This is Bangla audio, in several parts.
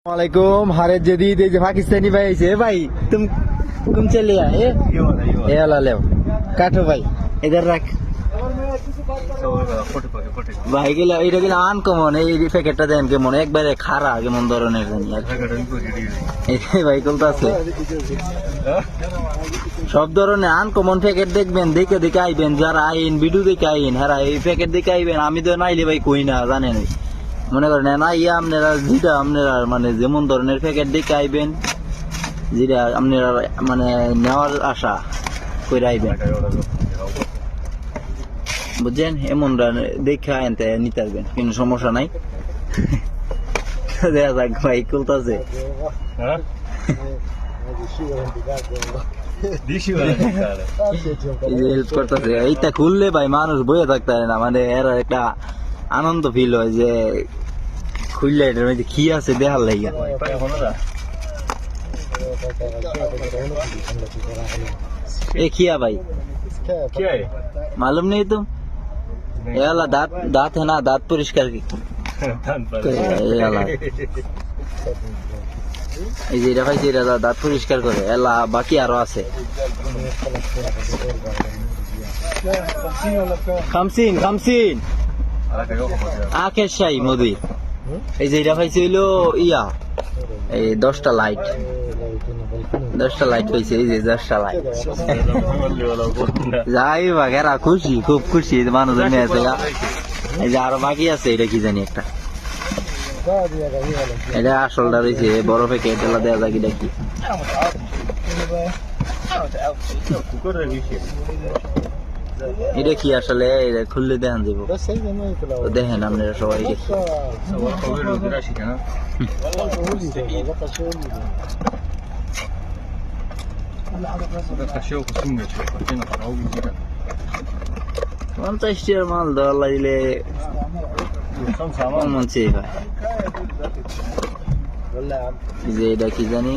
वालेकुम हारे जदीद ये पाकिस्तानी भाई से भाई तुम चले आए ये वाला ले काटो भाई इधर रख ভাই গেলা এটা গেলা আনকমন এই প্যাকেটটা দেন কেমন একবারে খারা কেমন ধরনের জানি আর এই ভাই কলতাছে সব ধরনের আনকমন প্যাকেট দেখবেন দেখে দেখে আইবেন যারা আইন ভিডিও দেখে আইন হ্যাঁ এই প্যাকেট দেখে আইবেন আমি তো নাইলে ভাই কই না জানেন মনে করেন না ইয়া আপনারা যেটা আপনারা মানে যেমন ধরনের প্যাকেট দেখে আইবেন যেটা আপনারা মানে নেওয়ার আশা করে আইবেন বুঝছেন এমন দেখে আনতে নিতে পারবেন কোনো সমস্যা নাই দেখা যাক ভাই খুলতেছে হেল্প করতেছে এইটা খুললে ভাই মানুষ বয়ে থাকতে পারে না মানে এর একটা আনন্দ ফিল হয় যে খুললে এটার মধ্যে কি আছে দেখার লাগে এ খিয়া ভাই मालूम नहीं तुम याला दांत दांत है ना दांत परिष्कार की এই যে এটা ভাইছে এটা দাঁত পরিষ্কার করে এলা বাকি আরো আছে খামসিন খামসিন আখের শাহী মোদি এই যে এটা ভাইছে হইলো ইয়া এই 10টা লাইট 10টা লাইট পাইছে এই যে 10টা লাইট যাই বাগেরা খুশি খুব খুশি মানুষ জমে আছে এই যে আরো বাকি আছে এটা কি জানি একটা এটা আসলটা রয়েছে বড় প্যাকেট এলা দেওয়া যায় কিনা কি এটা কি আসলে এটা খুললে দেখান দেবো দেখেন আপনারা সবাই পঞ্চাশ টাকার মাল দেওয়া লাগলে মনছে ভাই যে এটা কি জানি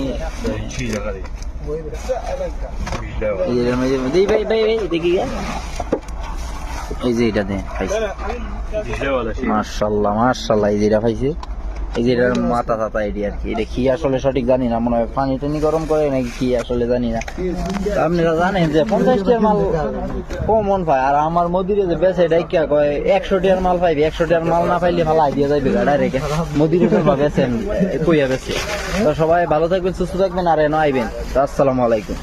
ভাই ভাই ভাই দেখি এই যে এটা দেন মাশাআল্লাহ মাশাআল্লাহ এই যে এটা পাইছে এই যে এটার মাথা টাতা এটি আর কি এটা কি আসলে সঠিক জানি না মনে হয় পানি টানি গরম করে নাকি কি আসলে জানি না আপনারা জানেন যে 50 টাকার মাল কমন পায় আর আমার মদিরে যে বেচে ডাইকা কয় 100 টাকার মাল পাইবে 100 টাকার মাল না পাইলে ফালাই দিয়ে যাইবে ডাইরেক্ট মদিরে তো বেচেন কইয়া বেচে তো সবাই ভালো থাকবেন সুস্থ থাকবেন আর এনে আইবেন আসসালামু আলাইকুম।